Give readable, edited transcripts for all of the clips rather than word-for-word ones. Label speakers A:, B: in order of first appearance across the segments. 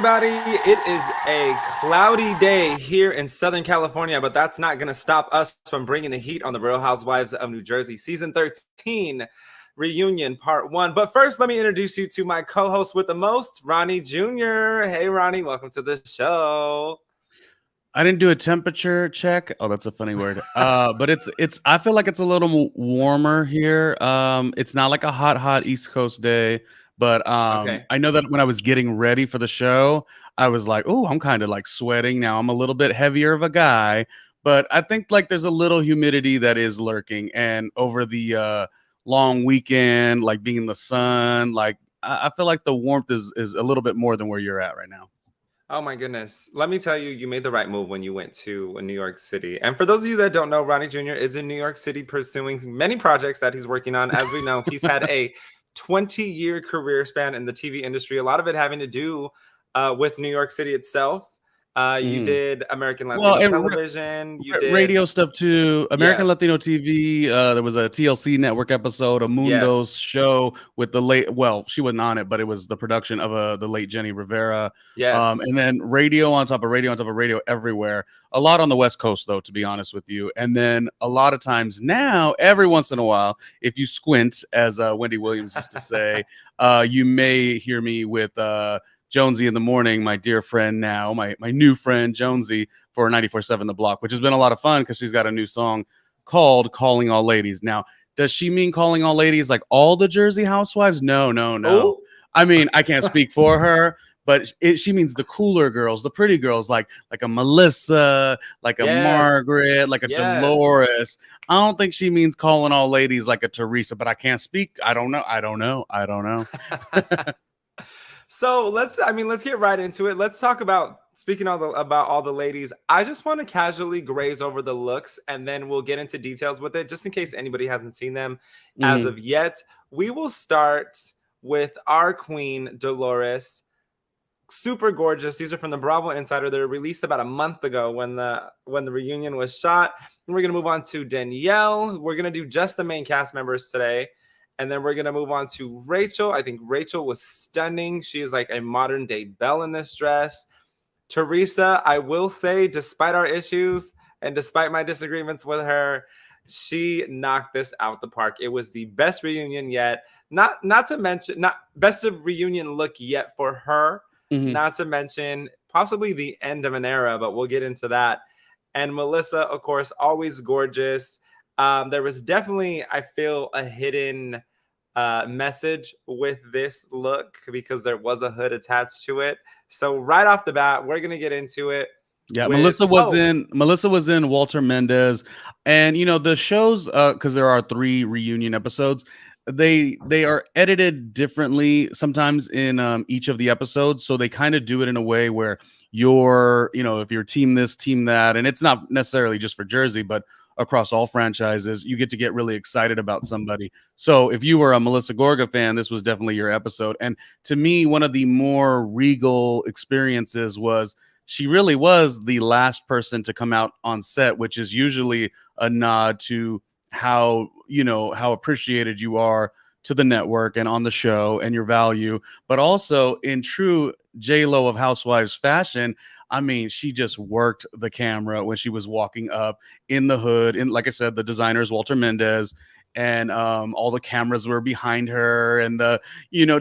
A: everybody. It is a cloudy day here in Southern California, but that's not going to stop us from bringing the heat on the Real Housewives of New Jersey Season 13 Reunion Part 1. But first, let me introduce you to my co-host with the most, Ronnie Jr. Hey, Ronnie, welcome to the show.
B: I didn't do a temperature check. Oh, that's a funny word. But I feel like it's a little warmer here. It's not like a hot East Coast day, but
A: Okay.
B: I know that when I was getting ready for the show, I was like, oh, I'm kind of like sweating now. I'm a little bit heavier of a guy, but I think like there's a little humidity that is lurking. And over the long weekend, like being in the sun, like I feel like the warmth is a little bit more than where you're at right now.
A: Oh my goodness. Let me tell you, you made the right move when you went to New York City. And for those of you that don't know, Ronnie Jr. is in New York City pursuing many projects that he's working on. As we know, he's had a 20-year career span in the TV industry, a lot of it having to do with New York City itself. You did American Latino television. You did
B: radio stuff too. American
A: yes,
B: Latino TV. There was a TLC network episode, a Mundo's
A: yes,
B: show with the late. Well, she wasn't on it, but it was the production of the late Jenny Rivera.
A: yes.
B: And then radio on top of radio on top of radio everywhere. A lot on the West Coast, though, to be honest with you. And then a lot of times now, every once in a while, if you squint, as Wendy Williams used to say, you may hear me with. Jonesy in the morning, my dear friend now, my new friend Jonesy for 94.7 The Block, which has been a lot of fun because she's got a new song called Calling All Ladies. Now, does she mean calling all ladies like all the Jersey housewives? No.
A: Oh,
B: I mean, I can't speak for her, but she means the cooler girls, the pretty girls, like a Melissa, like a
A: yes,
B: Margaret, like a
A: yes.
B: Dolores. I don't think she means calling all ladies like a Teresa, but I can't speak. I don't know.
A: So let's get right into it. Let's talk about about all the ladies. I just want to casually graze over the looks and then we'll get into details with it just in case anybody hasn't seen them as of yet. We will start with our queen Dolores. Super gorgeous. These are from the Bravo Insider. They were released about a month ago when the reunion was shot. And we're going to move on to Danielle. We're going to do just the main cast members today. And then we're going to move on to Rachel. I think Rachel was stunning. She is like a modern day Belle in this dress. Teresa, I will say, despite our issues and despite my disagreements with her, she knocked this out the park. It was the best reunion yet. Not to mention, not best of reunion look yet for her. Not to mention possibly the end of an era, but we'll get into that. And Melissa, of course, always gorgeous. There was definitely, I feel, a hidden message with this look because there was a hood attached to it. So right off the bat, we're gonna get into it.
B: Yeah, Melissa was in Walter Mendez, and you know the shows because there are 3 reunion episodes. They are edited differently sometimes in each of the episodes, so they kind of do it in a way where if you're team this, team that, and it's not necessarily just for Jersey, but across all franchises, you get to get really excited about somebody. So if you were a Melissa Gorga fan, this was definitely your episode. And to me, one of the more regal experiences was she really was the last person to come out on set, which is usually a nod to how appreciated you are to the network and on the show and your value, but also in true J-Lo of Housewives fashion. I mean, she just worked the camera when she was walking up in the hood. And like I said, the designer is Walter Mendez, and all the cameras were behind her, and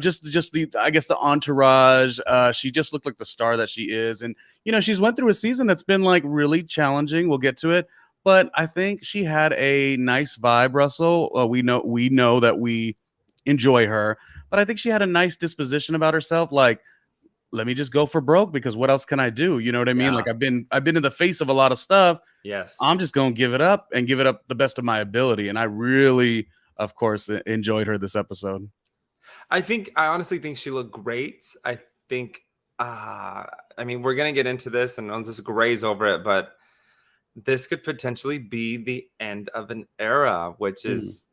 B: just the entourage. She just looked like the star that she is, and she's went through a season that's been like really challenging. We'll get to it, but I think she had a nice vibe. Russell, we know that we enjoy her, but I think she had a nice disposition about herself, like, let me just go for broke because what else can I do? You know what I mean?
A: Yeah.
B: Like I've been in the face of a lot of stuff.
A: Yes.
B: I'm just going to give it up the best of my ability. And I really, of course, enjoyed her this episode.
A: I honestly think she looked great. I think, we're going to get into this and I'll just graze over it, but this could potentially be the end of an era, which is,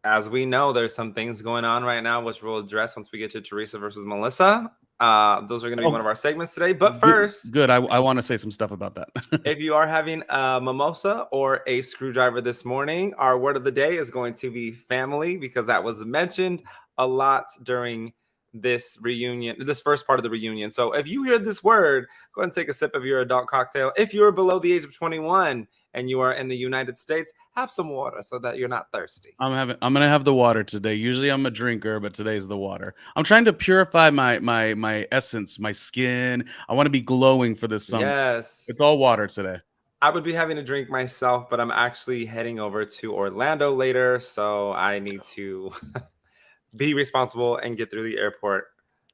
A: as we know, there's some things going on right now, which we'll address once we get to Teresa versus Melissa. Those are going to be one of our segments today. But first,
B: good. I want to say some stuff about that.
A: If you are having a mimosa or a screwdriver this morning, our word of the day is going to be family, because that was mentioned a lot during this reunion, this first part of the reunion. So if you hear this word, go ahead and take a sip of your adult cocktail. If you are below the age of 21 and you are in the United States, have some water so that you're not thirsty.
B: I'm gonna have the water today. Usually I'm a drinker, but today's the water. I'm trying to purify my essence, my skin. I want to be glowing for this summer.
A: Yes.
B: It's all water today.
A: I would be having a drink myself, but I'm actually heading over to Orlando later, so I need to be responsible and get through the airport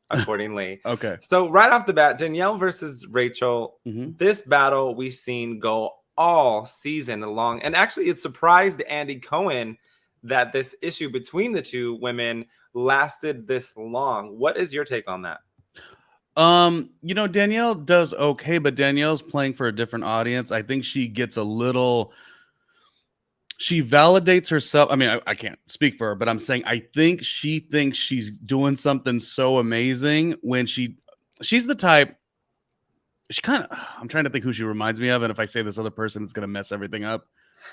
A: accordingly.
B: Okay.
A: So right off the bat, Danielle versus Rachel, this battle we've seen go all season long. And actually, it surprised Andy Cohen that this issue between the two women lasted this long. What is your take on that?
B: Danielle does okay, but Danielle's playing for a different audience. I think she gets a little, she validates herself. I mean, I can't speak for her, but I'm saying I think she thinks she's doing something so amazing when she's the type, I'm trying to think who she reminds me of, and if I say this other person, it's gonna mess everything up.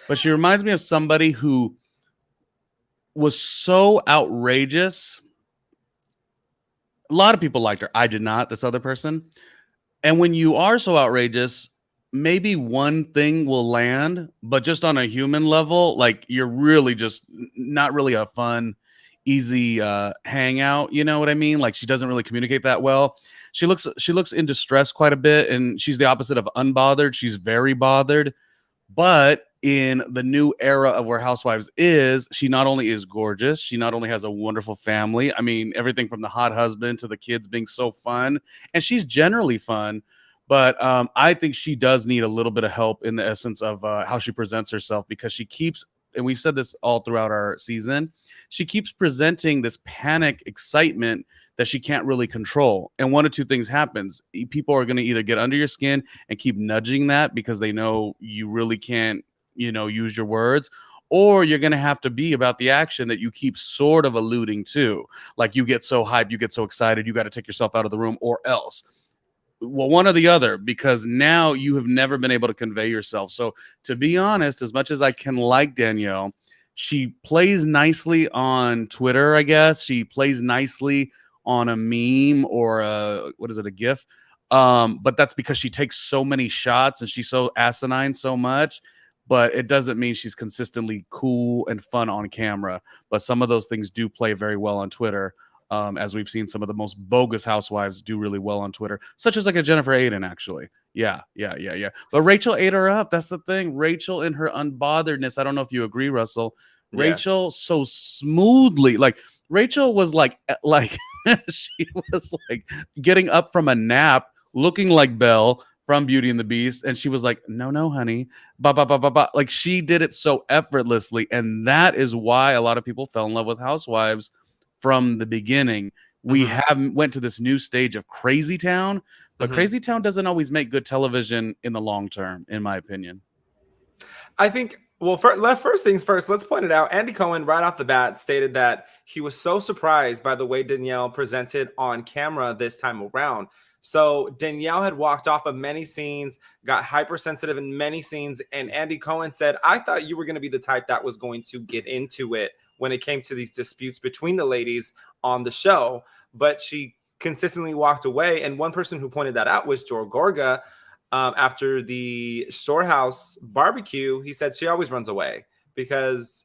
B: But she reminds me of somebody who was so outrageous. A lot of people liked her. I did not, this other person. And when you are so outrageous, maybe one thing will land, but just on a human level, like you're really just not really a fun, easy hangout. You know what I mean? Like she doesn't really communicate that well. She looks in distress quite a bit, and she's the opposite of unbothered. She's very bothered. But in the new era of where Housewives is, she not only is gorgeous, she not only has a wonderful family. I mean, everything from the hot husband to the kids being so fun, and she's generally fun. But I think she does need a little bit of help in the essence of how she presents herself, because she keeps, and we've said this all throughout our season, she keeps presenting this panic excitement that she can't really control. And one of two things happens. People are going to either get under your skin and keep nudging that because they know you really can't, use your words, or you're going to have to be about the action that you keep sort of alluding to. Like you get so hyped, you get so excited, you got to take yourself out of the room or else. Well, one or the other, because now you have never been able to convey yourself. So to be honest, as much as I can like Danielle, she plays nicely on Twitter, I guess. She plays nicely on a meme or a GIF. But that's because she takes so many shots and she's so asinine so much. But it doesn't mean she's consistently cool and fun on camera. But some of those things do play very well on Twitter. As we've seen some of the most bogus housewives do really well on Twitter, such as like a Jennifer Aiden, actually. Yeah. But Rachel ate her up. That's the thing. Rachel in her unbotheredness. I don't know if you agree, Russell. Rachel so smoothly, like Rachel was like she was like getting up from a nap, looking like Belle from Beauty and the Beast, and she was like, "No, honey, ba ba ba ba ba." Like she did it so effortlessly, and that is why a lot of people fell in love with Housewives from the beginning. We went to this new stage of Crazy Town, but Crazy Town doesn't always make good television in the long term, in my opinion.
A: I think, well, first things first, let's point it out. Andy Cohen, right off the bat, stated that he was so surprised by the way Danielle presented on camera this time around. So Danielle had walked off of many scenes, got hypersensitive in many scenes, and Andy Cohen said, "I thought you were going to be the type that was going to get into it when it came to these disputes between the ladies on the show." But she consistently walked away. And one person who pointed that out was Joel Gorga. After the Storehouse barbecue, he said she always runs away because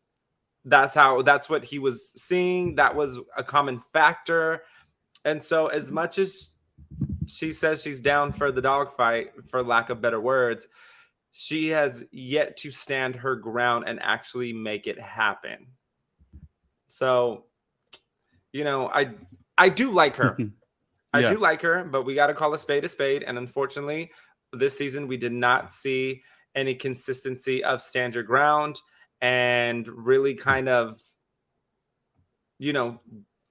A: that's what he was seeing. That was a common factor. And so as much as she says she's down for the dogfight, for lack of better words, she has yet to stand her ground and actually make it happen. So, I do like her. I do like her, but we got to call a spade a spade. And unfortunately, this season, we did not see any consistency of stand your ground and really kind of,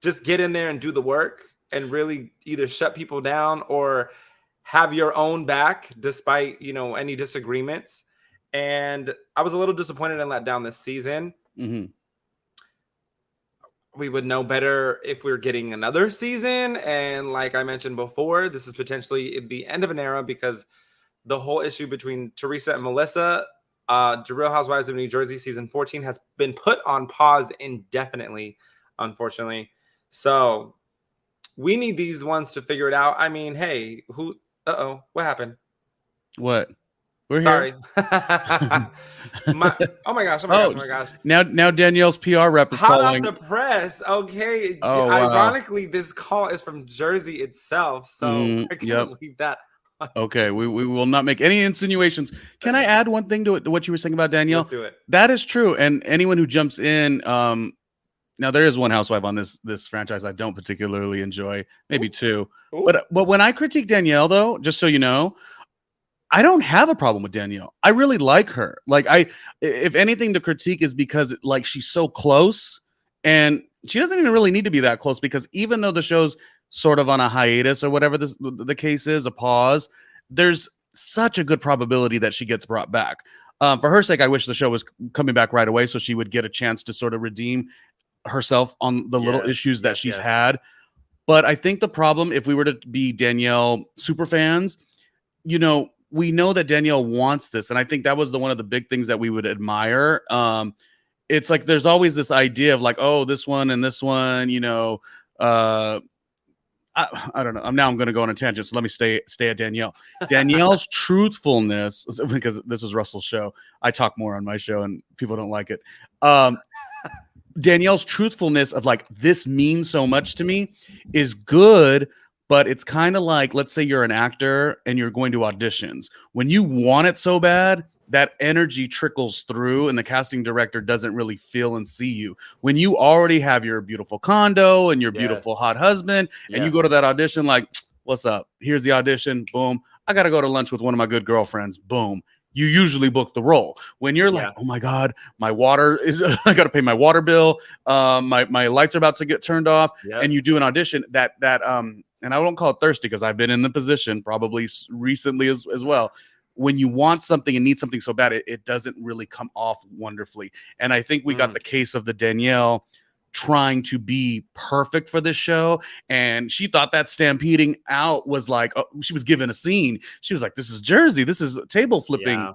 A: just get in there and do the work and really either shut people down or have your own back despite, any disagreements. And I was a little disappointed and let down this season. We would know better if we're getting another season. And like I mentioned before, this is potentially the end of an era because the whole issue between Teresa and Melissa, The Real Housewives of New Jersey season 14 has been put on pause indefinitely, unfortunately. So we need these ones to figure it out. I mean, hey, what happened?
B: What? We're
A: Sorry.
B: here.
A: Oh my gosh.
B: Now Danielle's PR rep is
A: Hot off
B: calling.
A: the press. Okay.
B: Oh, wow.
A: Ironically, this call is from Jersey itself. So we're going to leave that.
B: Okay. We will not make any insinuations. Can I add one thing to what you were saying about Danielle?
A: Let's do it.
B: That is true. And anyone who jumps in, now there is one housewife on this franchise I don't particularly enjoy, maybe two.
A: Ooh.
B: But when I critique Danielle, though, just so you know, I don't have a problem with Danielle. I really like her. Like, if anything, the critique is because like she's so close, and she doesn't even really need to be that close, because even though the show's sort of on a hiatus or whatever the case is, a pause, there's such a good probability that she gets brought back. For her sake, I wish the show was coming back right away so she would get a chance to sort of redeem herself on the little issues that she's had. But I think the problem, if we were to be Danielle super fans, you know, we know that Danielle wants this, and I think that was one of the big things that we would admire. It's like there's always this idea of like, oh, this one and this one, you know. I don't know. I'm going to go on a tangent, so let me stay at Danielle. Danielle's truthfulness, because this is Russell's show. I talk more on my show, and people don't like it. Danielle's truthfulness of like, this means so much to me is good. But it's kind of like, let's say you're an actor and you're going to auditions. When you want it so bad, that energy trickles through and the casting director doesn't really feel and see you. When you already have your beautiful condo and your beautiful hot husband, and you go to that audition like, what's up? Here's the audition. Boom. I got to go to lunch with one of my good girlfriends. Boom. You usually book the role. When you're like, oh my God, my water is, I got to pay my water bill. My lights are about to get turned off. And you do an audition and I won't call it thirsty because I've been in the position probably recently as well. When you want something and need something so bad, it doesn't really come off wonderfully. And I think we got the case of the Danielle trying to be perfect for this show. And she thought that stampeding out was like, she was given a scene. She was like, this is Jersey. This is table flipping. Yeah.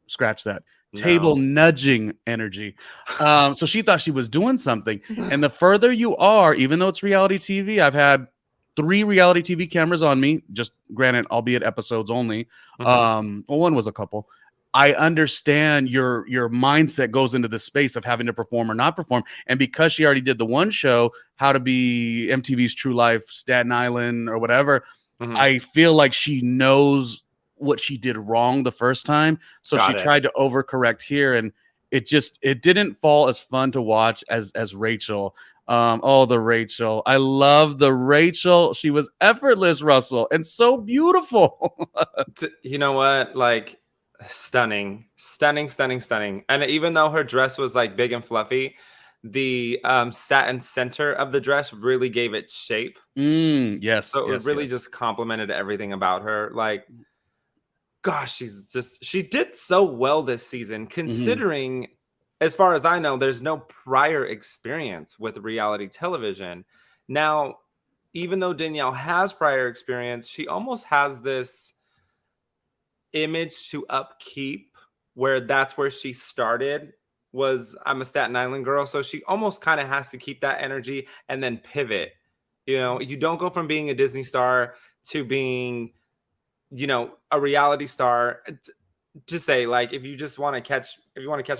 B: Scratch that. Table nudging energy. So she thought she was doing something. And the further you are, even though it's reality TV, I've had 3 reality TV cameras on me, just granted, albeit episodes only. Well, one was a couple. I understand your mindset goes into the space of having to perform or not perform. And because she already did the one show, How to Be MTV's True Life, Staten Island or whatever, I feel like she knows what she did wrong the first time. So she tried to overcorrect here. And it didn't fall as fun to watch as Rachel. The Rachel. I love the Rachel. She was effortless, Russell, and so beautiful.
A: You know what? Like, stunning. And even though her dress was like big and fluffy, the satin center of the dress really gave it shape.
B: Yes.
A: So it really just complimented everything about her. Like, gosh, she did so well this season, considering, as far as I know, there's no prior experience with reality television. Now, even though Danielle has prior experience, she almost has this image to upkeep where that's where she started. I'm a Staten Island girl. So she almost kind of has to keep that energy and then pivot. You know, you don't go from being a Disney star to being, you know, a reality star. To say, like, if you want to catch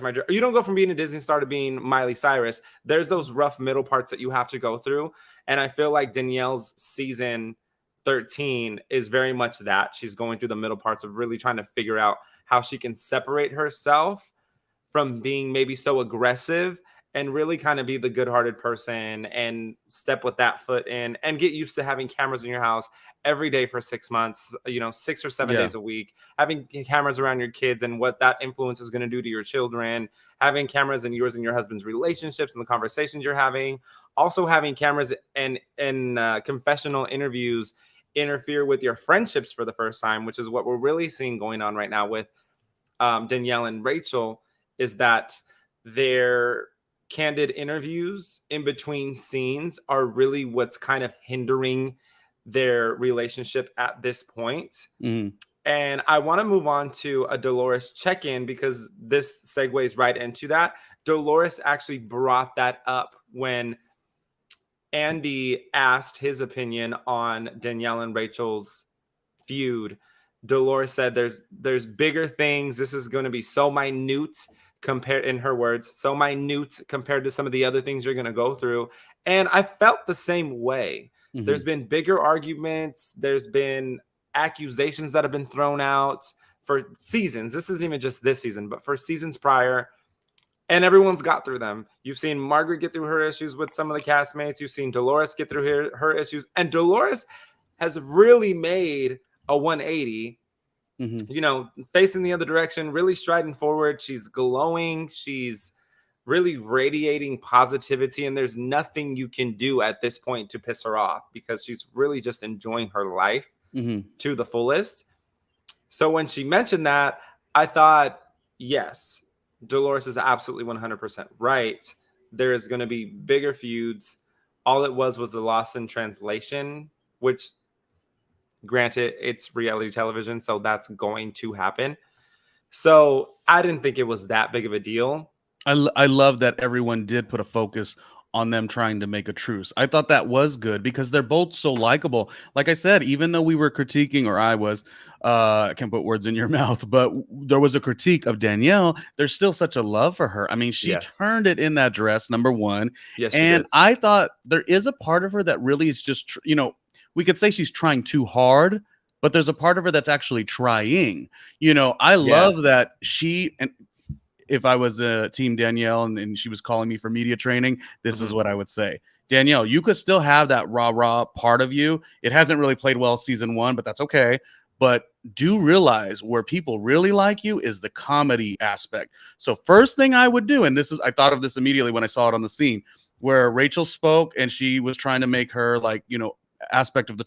A: my drift, you don't go from being a Disney star to being Miley Cyrus. There's those rough middle parts that you have to go through. And I feel like Danielle's season 13 is very much that. She's going through the middle parts of really trying to figure out how she can separate herself from being maybe so aggressive and really kind of be the good-hearted person and step with that foot in and get used to having cameras in your house every day for 6 months, 6 or 7 days a week, having cameras around your kids and what that influence is going to do to your children, having cameras in yours and your husband's relationships and the conversations you're having, also having cameras and confessional interviews interfere with your friendships for the first time, which is what we're really seeing going on right now with Danielle and Rachel, is that their candid interviews in between scenes are really what's kind of hindering their relationship at this point. And I want to move on to a Dolores check-in because this segues right into that. Dolores actually brought that up when Andy asked his opinion on Danielle and Rachel's feud, Dolores said there's bigger things. This is going to be so minute compared, in her words, so minute compared to some of the other things you're going to go through. And I felt the same way.
B: Mm-hmm.
A: There's been bigger arguments. There's been accusations that have been thrown out for seasons. This isn't even just this season, but for seasons prior. And everyone's got through them. You've seen Margaret get through her issues with some of the castmates. You've seen Dolores get through her issues. And Dolores has really made a 180, facing the other direction, really striding forward. She's glowing. She's really radiating positivity. And there's nothing you can do at this point to piss her off because she's really just enjoying her life to the fullest. So when she mentioned that, I thought, yes, Dolores is absolutely 100% right. There is going to be bigger feuds. All it was a loss in translation, which, granted, it's reality television, so that's going to happen. So I didn't think it was that big of a deal.
B: I love that everyone did put a focus on them trying to make a truce. I thought that was good because they're both so likable. Like I said, even though we were critiquing, or I was, I can't put words in your mouth, but there was a critique of Danielle. There's still such a love for her. I mean, she turned it in that dress, number one.
A: Yes,
B: and I thought there is a part of her that really is just, we could say she's trying too hard, but there's a part of her that's actually trying. I love that she, and if I was a team Danielle and she was calling me for media training, this is what I would say. Danielle, you could still have that rah-rah part of you. It hasn't really played well season 1, but that's okay. But do realize where people really like you is the comedy aspect. So first thing I would do, and I thought of this immediately when I saw it on the scene, where Rachel spoke and she was trying to make her aspect of the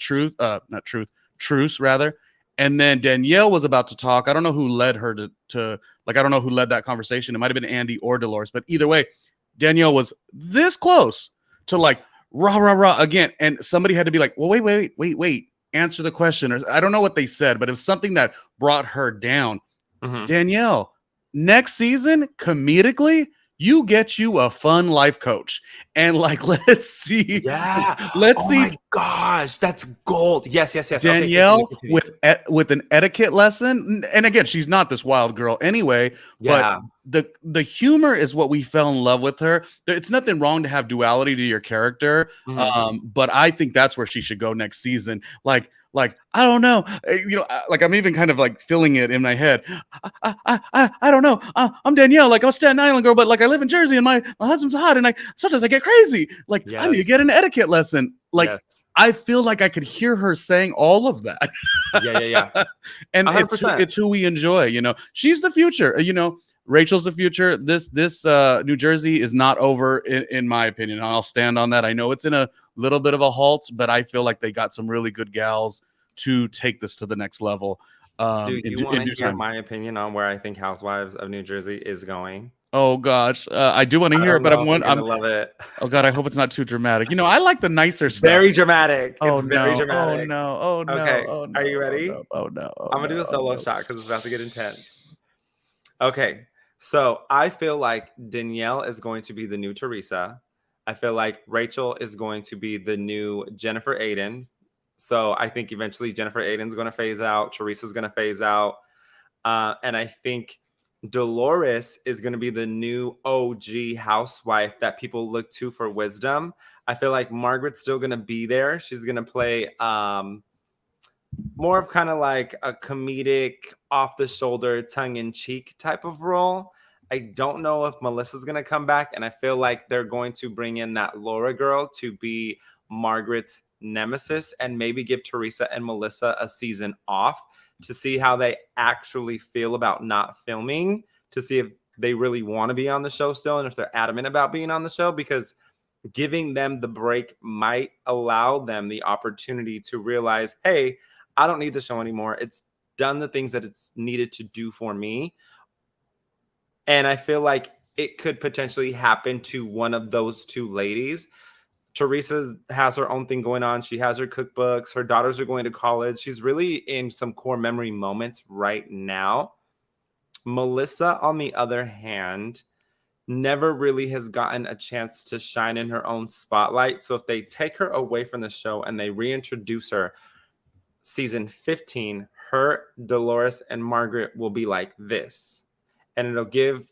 B: truce rather. And then Danielle was about to talk. I don't know who led her to I don't know who led that conversation. It might have been Andy or Dolores, but either way, Danielle was this close to rah, rah, rah again. And somebody had to be like, well, wait, answer the question. Or I don't know what they said, but it was something that brought her down. Danielle, next season, comedically, you get you a fun life coach. And let's see.
A: Yeah.
B: Let's see.
A: Oh my gosh, that's gold. Yes.
B: Danielle, okay, with an etiquette lesson. And again, she's not this wild girl anyway.
A: Yeah.
B: But the humor is what we fell in love with her. It's nothing wrong to have duality to your character. But I think that's where she should go next season. I don't know, I'm even kind of feeling it in my head. I don't know. I'm Danielle, I'm a Staten Island girl, but I live in Jersey and my husband's hot and sometimes I get crazy. I need to get an etiquette lesson. I feel like I could hear her saying all of that.
A: Yeah.
B: And it's who we enjoy. She's the future. Rachel's the future. This New Jersey is not over, in my opinion. I'll stand on that. I know it's in a little bit of a halt, but I feel like they got some really good gals to take this to the next level.
A: Do you want to hear my opinion on where I think Housewives of New Jersey is going?
B: Oh gosh, I do want to hear it, but I'm
A: gonna love it.
B: Oh god, I hope it's not too dramatic. I like the nicer stuff.
A: Very dramatic.
B: It's
A: very dramatic.
B: Oh no.
A: Okay,
B: oh, no.
A: Are you ready?
B: Oh no.
A: I'm gonna do a solo shot because it's about to get intense. Okay, so I feel like Danielle is going to be the new Teresa. I feel like Rachel is going to be the new Jennifer Aiden. So I think eventually Jennifer Aiden's going to phase out. Teresa's going to phase out. And I think Dolores is going to be the new OG housewife that people look to for wisdom. I feel like Margaret's still going to be there. She's going to play more of kind of like a comedic, off-the-shoulder, tongue-in-cheek type of role. I don't know if Melissa's going to come back, and I feel like they're going to bring in that Laura girl to be Margaret's nemesis and maybe give Teresa and Melissa a season off to see how they actually feel about not filming, to see if they really want to be on the show still and if they're adamant about being on the show, because giving them the break might allow them the opportunity to realize, hey, I don't need the show anymore. It's done the things that it's needed to do for me. And I feel like it could potentially happen to one of those two ladies. Teresa has her own thing going on. She has her cookbooks. Her daughters are going to college. She's really in some core memory moments right now. Melissa, on the other hand, never really has gotten a chance to shine in her own spotlight. So if they take her away from the show and they reintroduce her, season 15, her, Dolores, and Margaret will be like this. And it'll give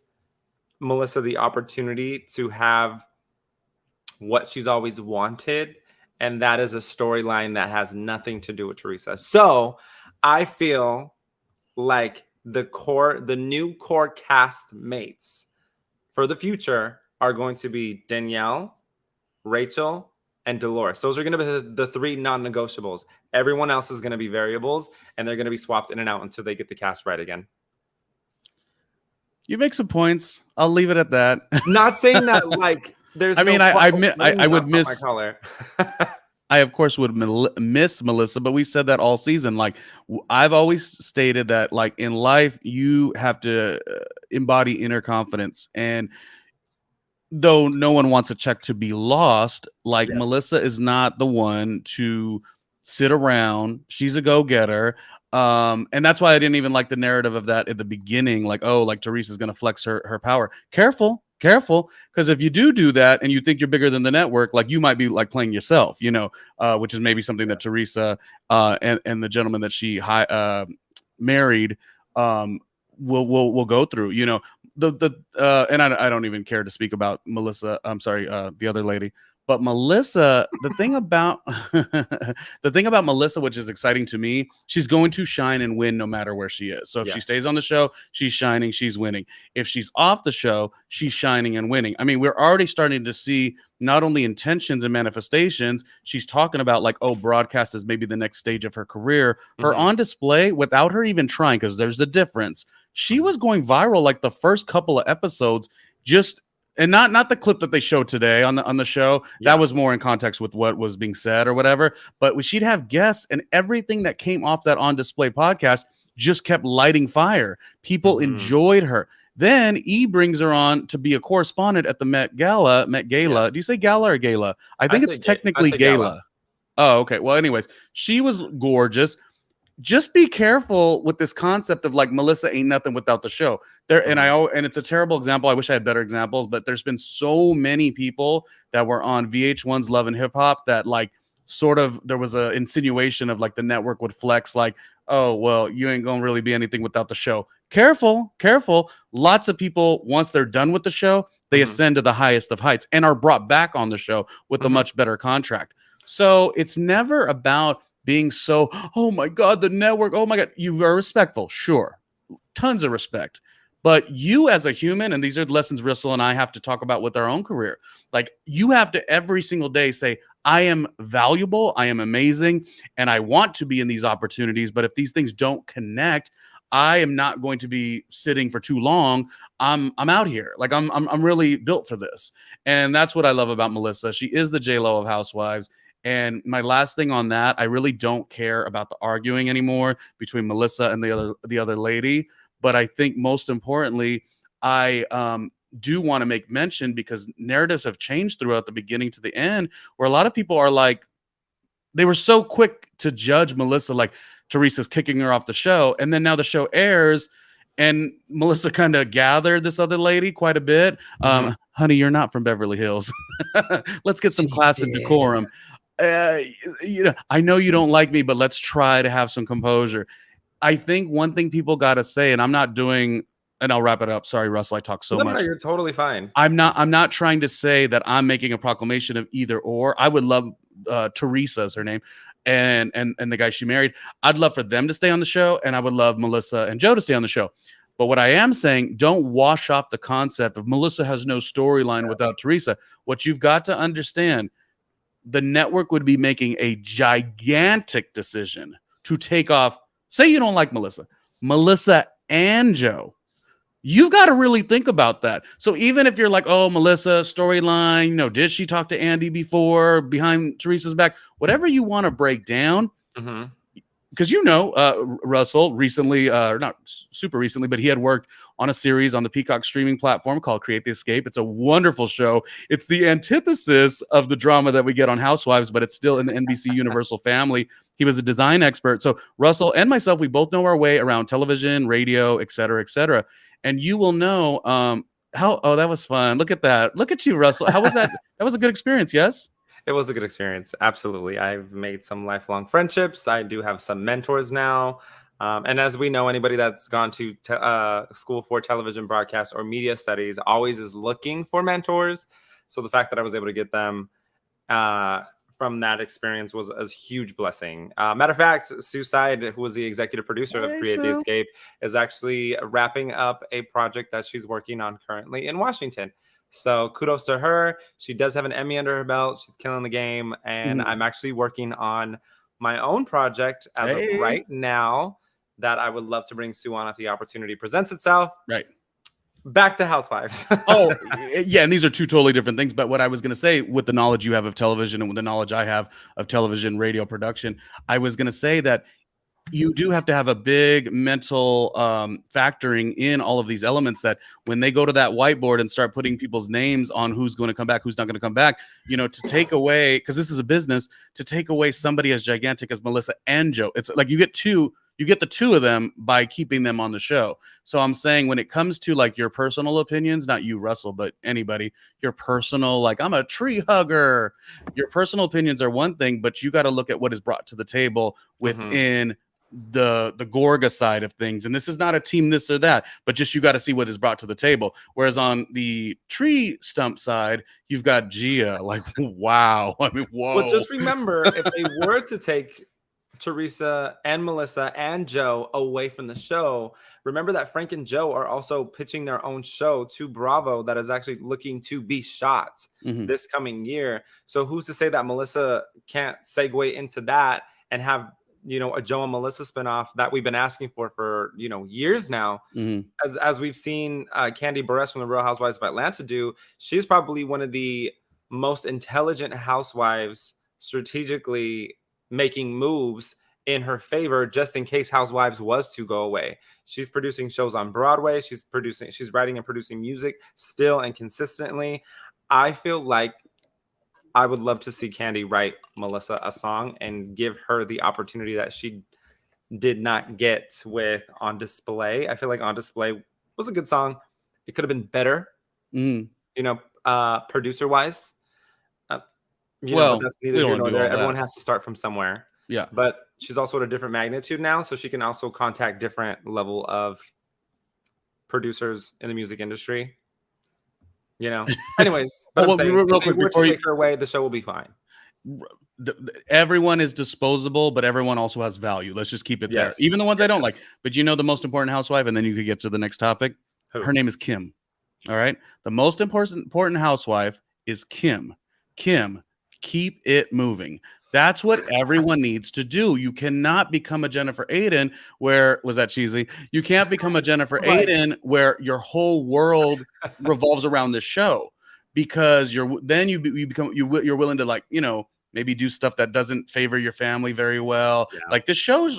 A: Melissa the opportunity to have what she's always wanted. And that is a storyline that has nothing to do with Teresa. So I feel like the new core cast mates for the future are going to be Danielle, Rachel, and Dolores. Those are going to be the three non-negotiables. Everyone else is going to be variables, and they're going to be swapped in and out until they get the cast right again.
B: You make some points. I'll leave it at that.
A: Not saying that like there's.
B: I mean, I would miss
A: my color.
B: I of course would miss Melissa, but we've said that all season. Like I've always stated that, like in life, you have to embody inner confidence, and though no one wants a check to be lost, like
A: Yes.
B: Melissa is not the one to sit around. She's a go-getter. And that's why I didn't even like the narrative of that at the beginning. Like, oh, like Teresa's going to flex her power. Careful. Because if you do that and you think you're bigger than the network, like you might be like playing yourself, which is maybe something that Teresa and the gentleman that she married will go through, and I don't even care to speak about Melissa. I'm sorry, the other lady. But Melissa, the thing about Melissa, which is exciting to me, she's going to shine and win no matter where she is. So if she stays on the show, she's shining, she's winning. If she's off the show, she's shining and winning. I mean, we're already starting to see not only intentions and manifestations. She's talking about like, oh, broadcast is maybe the next stage of her career. Her on display without her even trying, because there's a difference. She was going viral like the first couple of episodes, and not the clip that they showed today on the show. Yeah. That was more in context with what was being said or whatever. But she'd have guests, and everything that came off that On Display podcast just kept lighting fire. People enjoyed her. Then E brings her on to be a correspondent at the Met Gala. Yes. Do you say gala or gala? I think it's technically gala. Oh, okay. Well, anyways, she was gorgeous. Just be careful with this concept of like Melissa ain't nothing without the show. And it's a terrible example. I wish I had better examples, but there's been so many people that were on VH1's Love and Hip Hop that like sort of there was a insinuation of like the network would flex like, oh, well, you ain't gonna really be anything without the show. Careful. Lots of people, once they're done with the show, they ascend to the highest of heights and are brought back on the show with a much better contract. So it's never about being so, oh my God, the network, oh my God. You are respectful, sure. Tons of respect. But you as a human, and these are the lessons Russell and I have to talk about with our own career. Like you have to every single day say, I am valuable, I am amazing, and I want to be in these opportunities. But if these things don't connect, I am not going to be sitting for too long. I'm out here. Like I'm really built for this. And that's what I love about Melissa. She is the J-Lo of Housewives. And my last thing on that, I really don't care about the arguing anymore between Melissa and the other lady. But I think most importantly, I do want to make mention, because narratives have changed throughout the beginning to the end, where a lot of people are like, they were so quick to judge Melissa, like Teresa's kicking her off the show. And then now the show airs and Melissa kind of gathered this other lady quite a bit. Honey, you're not from Beverly Hills. Let's get some class and decorum. I know you don't like me, but let's try to have some composure. I think one thing people got to say, and I'm not doing, and I'll wrap it up. Sorry, Russell, I talk so much.
A: No, you're totally fine.
B: I'm not trying to say that I'm making a proclamation of either or. I would love Teresa is her name, and the guy she married. I'd love for them to stay on the show, and I would love Melissa and Joe to stay on the show. But what I am saying, don't wash off the concept of Melissa has no storyline without Teresa. What you've got to understand, the network would be making a gigantic decision to take off. Say you don't like Melissa and Joe. You've got to really think about that. So even if you're like, oh, Melissa, storyline, did she talk to Andy before behind Teresa's back? Whatever you want to break down. Because Russell recently, not super recently, but he had worked on a series on the Peacock streaming platform called Create the Escape. It's a wonderful show. It's the antithesis of the drama that we get on Housewives, but it's still in the NBC Universal family. He was a design expert. So Russell and myself, we both know our way around television, radio, et cetera, et cetera. And you will know, How? Oh, that was fun. Look at that. Look at you, Russell. How was that? That was a good experience. Yes.
A: It was a good experience. Absolutely. I've made some lifelong friendships. I do have some mentors now. And as we know, anybody that's gone to school for television broadcast or media studies always is looking for mentors. So the fact that I was able to get them uh, from that experience was a huge blessing. Matter of fact, Suicide, who was the executive producer of
B: Hey,
A: Create the
B: Sue.
A: Escape, is actually wrapping up a project that she's working on currently in Washington. So kudos to her. She does have an Emmy under her belt. She's killing the game. And
B: Mhm.
A: I'm actually working on my own project as of
B: Hey.
A: right now that I would love to bring Sue on if the opportunity presents itself.
B: Right.
A: Back to Housewives.
B: Oh, yeah, and these are two totally different things. But what I was going to say, with the knowledge you have of television and with the knowledge I have of television, radio production, I was going to say that you do have to have a big mental factoring in all of these elements, that when they go to that whiteboard and start putting people's names on who's going to come back, who's not going to come back, to take away, because this is a business, to take away somebody as gigantic as Melissa and Joe. It's like you get the two of them by keeping them on the show. So I'm saying, when it comes to like your personal opinions, not you, Russell, but anybody, your personal, like, I'm a tree hugger. Your personal opinions are one thing, but you got to look at what is brought to the table
A: Mhm.
B: within the Gorga side of things. And this is not a team this or that, but just you got to see what is brought to the table. Whereas on the tree stump side, you've got Gia. Like, wow. I mean,
A: Well,
B: whoa.
A: just remember, if they were to take Teresa and Melissa and Joe away from the show, remember that Frank and Joe are also pitching their own show to Bravo that is actually looking to be shot
B: Mhm.
A: this coming year. So who's to say that Melissa can't segue into that and have, a Joe and Melissa spinoff that we've been asking for, years now?
B: Mhm.
A: As we've seen Candy Burress from the Real Housewives of Atlanta do, she's probably one of the most intelligent housewives, strategically making moves in her favor just in case Housewives was to go away. She's producing shows on Broadway. She's writing and producing music still and consistently. I feel like I would love to see Candy write Melissa a song and give her the opportunity that she did not get with On Display. I feel like On Display was a good song. It could have been better,
B: Mhm.
A: producer wise. Uh, but
B: Well,
A: that's neither
B: we don't
A: here
B: want to
A: nor
B: do
A: there.
B: all that.
A: Everyone has to start from somewhere.
B: Yeah.
A: But she's also at a different magnitude now, so she can also contact different level of producers in the music industry. Anyways, but
B: Oh,
A: I'm
B: well,
A: saying if
B: real
A: they
B: quick
A: were to
B: before you,
A: take her away, the show will be fine.
B: everyone is disposable, but everyone also has value. Let's just keep it there.
A: Yes.
B: Even the ones I
A: Yes.
B: don't like. But the most important housewife, and then you could get to the next topic.
A: Who?
B: Her name is Kim. All right. The most important housewife is Kim. Kim, keep it moving. That's what everyone needs to do. You cannot become a Jennifer Aiden where, was that cheesy? You can't become a Jennifer
A: Like,
B: Aiden where your whole world revolves around the show, because you're willing to, like, maybe do stuff that doesn't favor your family very well.
A: yeah.
B: Like, this show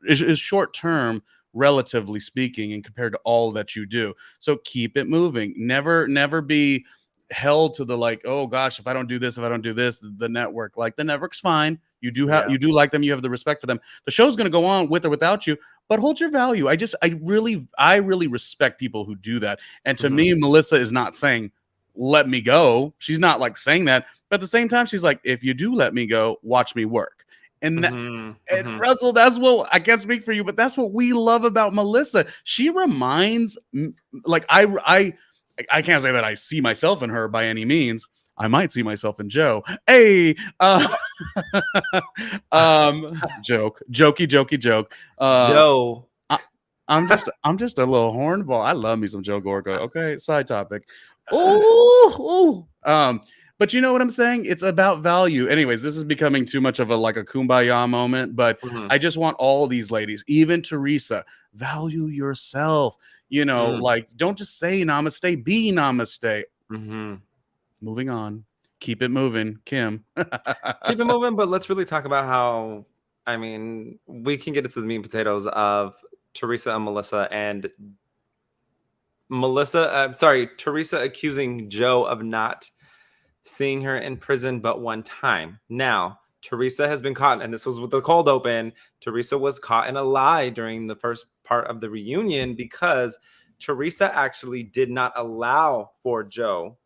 B: is short term, relatively speaking, and compared to all that you do. So keep it moving. Never be held to the, like, oh gosh, if I don't do this, the network, like, the network's fine.
A: Yeah.
B: You do like them, you have the respect for them. The show's going to go on with or without you, but hold your value. I really respect people who do that. And to
A: Mhm.
B: me, Melissa is not saying let me go. She's not like saying that, but at the same time, she's like, if you do let me go, watch me work. And
A: Mhm.
B: and
A: Mhm.
B: Russell, that's what, I can't speak for you, but that's what we love about Melissa. She reminds, like, I can't say that I see myself in her by any means. I might see myself in Joe. Hey, jokey joke.
A: Joe.
B: I, I'm just a little hornball. I love me some Joe Gorga. Okay, side topic. Oh. But you know what I'm saying? It's about value. Anyways, this is becoming too much of a kumbaya moment, but
A: Mhm.
B: I just want all these ladies, even Teresa, value yourself.
A: Mm.
B: Like, don't just say namaste, be namaste.
A: Mhm.
B: Moving on. Keep it moving, Kim.
A: Keep it moving, but let's really talk about how, I mean, we can get into the meat and potatoes of Teresa and Melissa, and Teresa accusing Joe of not seeing her in prison but one time. Now, Teresa has been caught, and this was with the cold open. Teresa was caught in a lie during the first part of the reunion because Teresa actually did not allow for Joe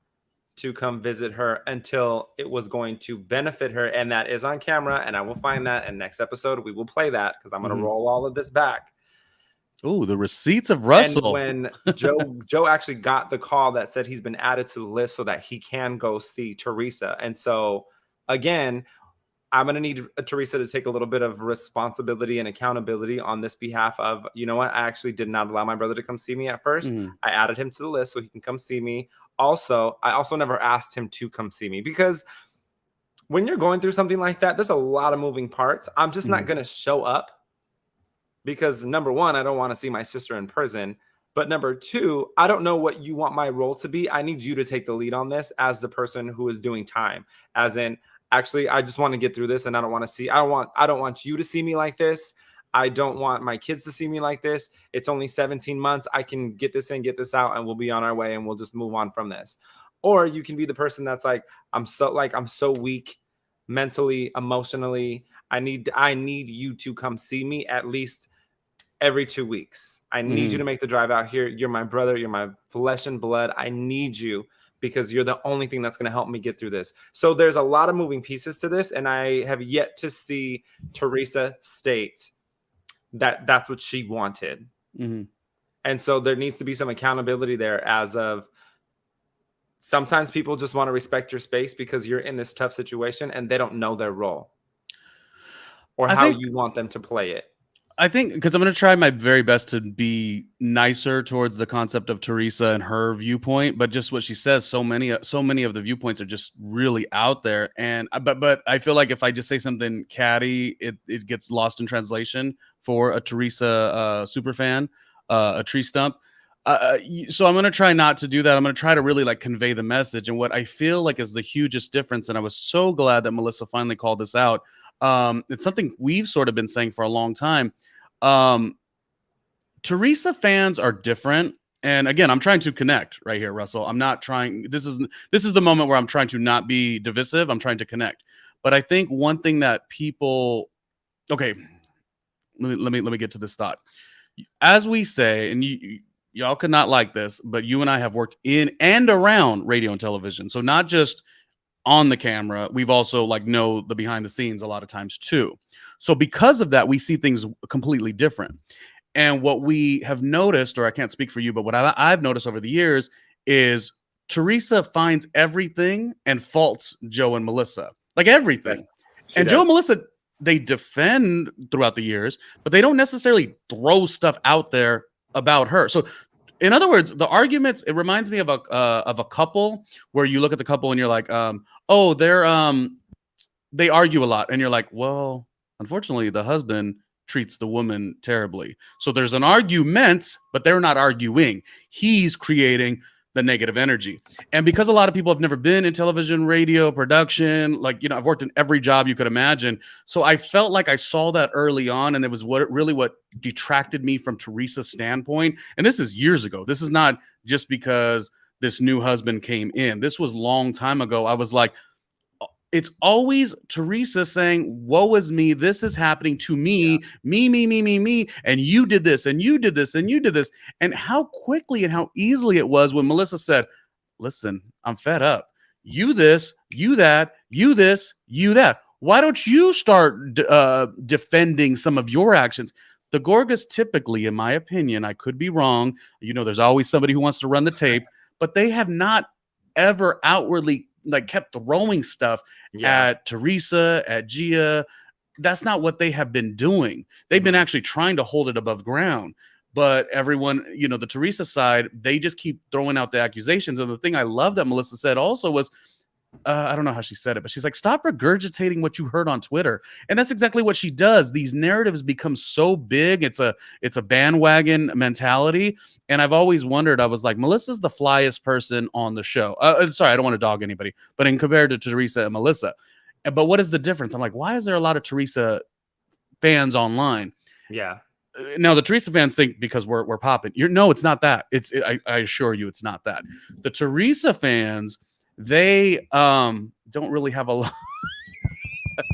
A: to come visit her until it was going to benefit her. And that is on camera. And I will find that. And next episode, we will play that because I'm going to roll all of this back.
B: Oh, the receipts of Russell.
A: And when Joe actually got the call that said he's been added to the list so that he can go see Teresa. And so, again, I'm going to need Teresa to take a little bit of responsibility and accountability on this behalf of, you know what, I actually did not allow my brother to come see me at first. I added him to the list so he can come see me. Also, I also never asked him to come see me because when you're going through something like that, there's a lot of moving parts. I'm just not going to show up because, number one, I don't want to see my sister in prison. But number two, I don't know what you want my role to be. I need you to take the lead on this as the person who is doing time. As in, actually, I just want to get through this and I don't want to see, I don't want you to see me like this. I don't want my kids to see me like this. It's only 17 months. I can get this in, get this out, and we'll be on our way and we'll just move on from this. Or you can be the person that's like, I'm so weak mentally, emotionally. I need you to come see me at least every 2 weeks. I need you to make the drive out here. You're my brother. You're my flesh and blood. I need you because you're the only thing that's going to help me get through this. So there's a lot of moving pieces to this. And I have yet to see Teresa state that that's what she wanted. And so there needs to be some accountability there as of sometimes people just want to respect your space because you're in this tough situation and they don't know their role or how you want them to play it.
B: I think because I'm going to try my very best to be nicer towards the concept of Teresa and her viewpoint, but just what she says, so many of the viewpoints are just really out there. And but I feel like if I just say something catty, it gets lost in translation for a Teresa super fan, a tree stump. So I'm going to try not to do that. I'm going to try to really like convey the message. And what I feel like is the hugest difference, and I was so glad that Melissa finally called this out. It's something we've sort of been saying for a long time. Teresa fans are different. And again, I'm trying to connect right here, Russell. I'm not trying. This is the moment where I'm trying to not be divisive. I'm trying to connect. But I think one thing that people, okay, let me get to this thought. As we say, and y'all could not like this, but you and I have worked in and around radio and television. So not just on the camera, we've also know the behind the scenes a lot of times too. So because of that, we see things completely different. And what we have noticed, or I can't speak for you, but what I've noticed over the years is Teresa finds everything and faults Joe and Melissa, like everything. And Joe and Melissa, they defend throughout the years, but they don't necessarily throw stuff out there about her. So in other words, the arguments, it reminds me of a couple where you look at the couple and you're like, oh, they argue a lot. And you're like, well, unfortunately, the husband treats the woman terribly. So there's an argument, but they're not arguing. He's creating the negative energy. And because a lot of people have never been in television, radio, production, I've worked in every job you could imagine. So I felt like I saw that early on. And it was what detracted me from Teresa's standpoint. And this is years ago. This is not just because this new husband came in. This was a long time ago. I was like, it's always Teresa saying, woe is me. This is happening to me, me. And you did this and you did this and you did this. And how quickly and how easily it was when Melissa said, listen, I'm fed up. You this, you that, you this, you that. Why don't you start defending some of your actions? The Gorgas typically, in my opinion, I could be wrong. There's always somebody who wants to run the tape, but they have not ever outwardly kept throwing stuff at Teresa, at Gia. That's not what they have been doing. They've been actually trying to hold it above ground. But everyone, the Teresa side, they just keep throwing out the accusations. And the thing I love that Melissa said also was, I don't know how she said it, but she's like, stop regurgitating what you heard on Twitter. And that's exactly what she does. These narratives become so big. It's a bandwagon mentality. And I've always wondered, I was like, Melissa's the flyest person on the show. Sorry, I don't want to dog anybody, but in compared to Teresa and Melissa. But what is the difference? I'm like, why is there a lot of Teresa fans online?
A: Yeah.
B: Now the Teresa fans think because we're popping. No, it's not that. I assure you, it's not that. The Teresa fans, they don't really have a lot.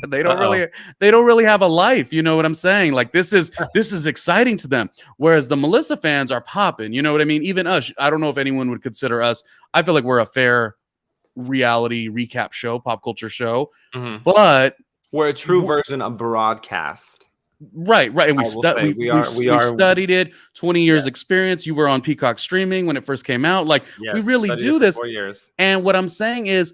B: They don't really have a life. You know what I'm saying? Like this is exciting to them. Whereas the Melissa fans are popping. You know what I mean? Even us. I don't know if anyone would consider us. I feel like we're a fair reality recap show, pop culture show, but
A: we're a true version of broadcast.
B: Right. And we've studied it. 20 years experience. You were on Peacock streaming when it first came out. Like we really do this.
A: 4 years.
B: And what I'm saying is,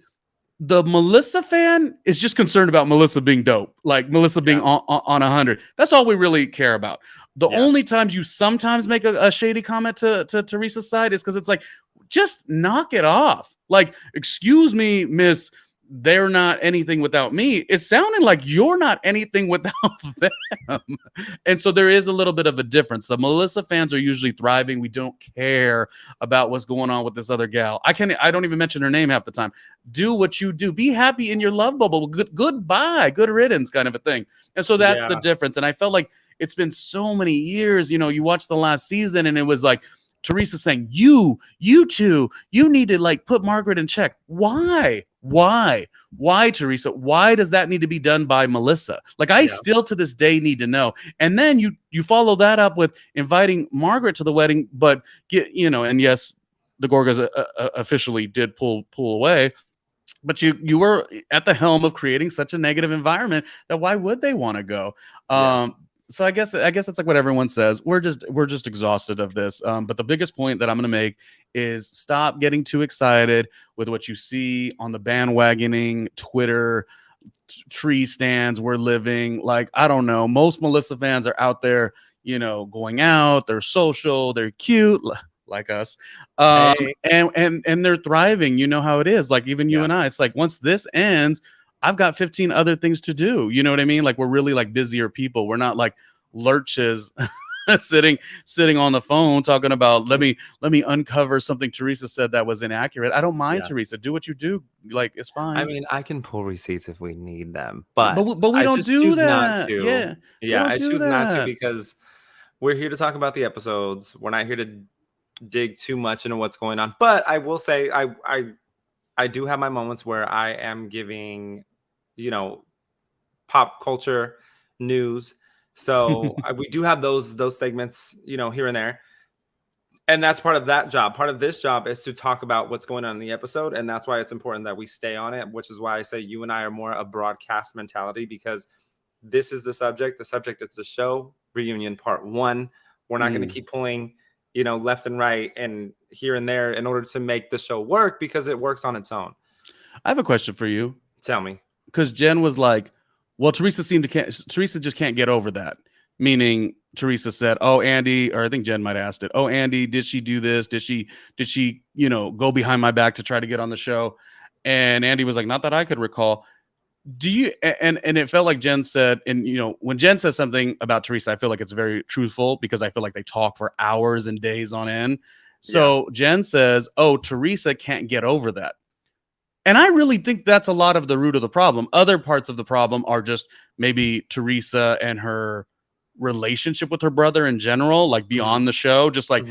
B: the Melissa fan is just concerned about Melissa being dope, like Melissa being on 100. That's all we really care about. The only times you sometimes make a shady comment to Teresa's side is because it's like, just knock it off. Like, excuse me, miss, they're not anything without me. It's sounding like you're not anything without them. And so there is a little bit of a difference. The Melissa fans are usually thriving. We don't care about what's going on with this other gal. I don't even mention her name half the time. Do what you do. Be happy in your love bubble. Goodbye. Good riddance kind of a thing. And so that's the difference. And I felt like it's been so many years. You know, you watched the last season and it was like, Teresa saying, you two, you need to like put Margaret in check. Why, Teresa? Why does that need to be done by Melissa? Like, I still to this day need to know. And then you follow that up with inviting Margaret to the wedding, but and yes, the Gorgas officially did pull away. But you were at the helm of creating such a negative environment that why would they want to go? So I guess it's like what everyone says. We're just exhausted of this. But the biggest point that I'm going to make is stop getting too excited with what you see on the bandwagoning Twitter tree stands we're living. Like, I don't know. Most Melissa fans are out there, going out. They're social. They're cute, like us. And they're thriving. You know how it is. Like even you and I. It's like once this ends, I've got 15 other things to do. You know what I mean? Like we're really like busier people. We're not like lurches sitting on the phone talking about let me uncover something Teresa said that was inaccurate. I don't mind Teresa. Do what you do. Like it's fine.
A: I mean, I can pull receipts if we need them, but
B: we don't do that.
A: I choose not to because we're here to talk about the episodes. We're not here to dig too much into what's going on. But I will say I do have my moments where I am giving pop culture news. So we do have those segments, here and there. And that's part of that job. Part of this job is to talk about what's going on in the episode. And that's why it's important that we stay on it, which is why I say you and I are more a broadcast mentality because this is the subject. The subject is the show reunion part 1. We're not going to keep pulling, left and right and here and there in order to make the show work because it works on its own.
B: I have a question for you.
A: Tell me.
B: Because Jen was like, well, Teresa just can't get over that. Meaning Teresa said, oh, Andy, or I think Jen might have asked it. Oh, Andy, did she do this? Did she, go behind my back to try to get on the show? And Andy was like, not that I could recall. Do you, and it felt like Jen said, and when Jen says something about Teresa, I feel like it's very truthful because I feel like they talk for hours and days on end. So Jen says, oh, Teresa can't get over that. And I really think that's a lot of the root of the problem. Other parts of the problem are just maybe Teresa and her relationship with her brother in general, like beyond the show, just like,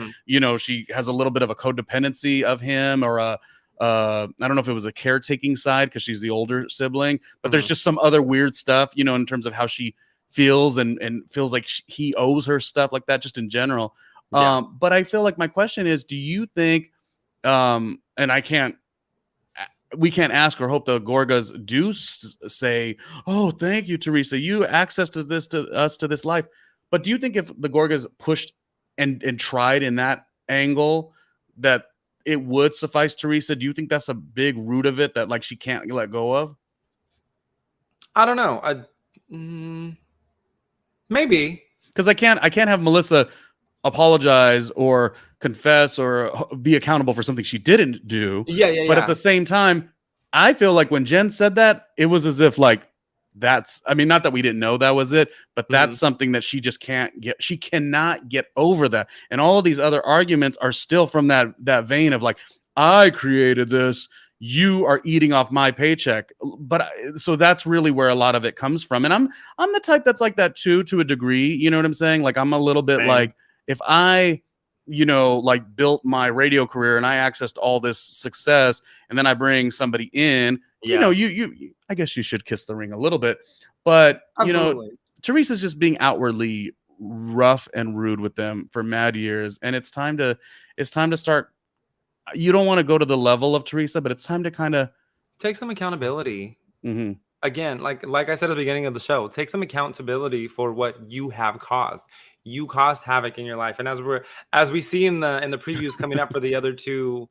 B: she has a little bit of a codependency of him or I don't know if it was a caretaking side because she's the older sibling, but there's just some other weird stuff, in terms of how she feels and feels like he owes her stuff like that just in general. But I feel like my question is, do you think, and we can't ask or hope the Gorgas do say, oh, thank you, Teresa, you access to this life. But do you think if the Gorgas pushed and tried in that angle that it would suffice Teresa? Do you think that's a big root of it that like she can't let go of?
A: I don't know. Maybe.
B: Because I can't have Melissa apologize or confess or be accountable for something she didn't do. But at the same time, I feel like when Jen said that, it was as if like not that we didn't know that was it, but that's something that she just she cannot get over that. And all of these other arguments are still from that vein of like, I created this, you are eating off my paycheck. But so that's really where a lot of it comes from. And I'm the type that's like that too, to a degree. You know what I'm saying? Like I'm a little bit like, if I, like built my radio career and I accessed all this success and then I bring somebody in
A: Yeah,
B: I guess you should kiss the ring a little bit, but
A: absolutely.
B: Teresa's just being outwardly rough and rude with them for mad years, and it's time to start. You don't want to go to the level of Teresa, but it's time to kind of
A: Take some accountability.
B: mm-hmm.
A: Again, like I said at the beginning of the show, take some accountability for what you have caused. You caused havoc in your life, and as we see in the previews coming up for the other two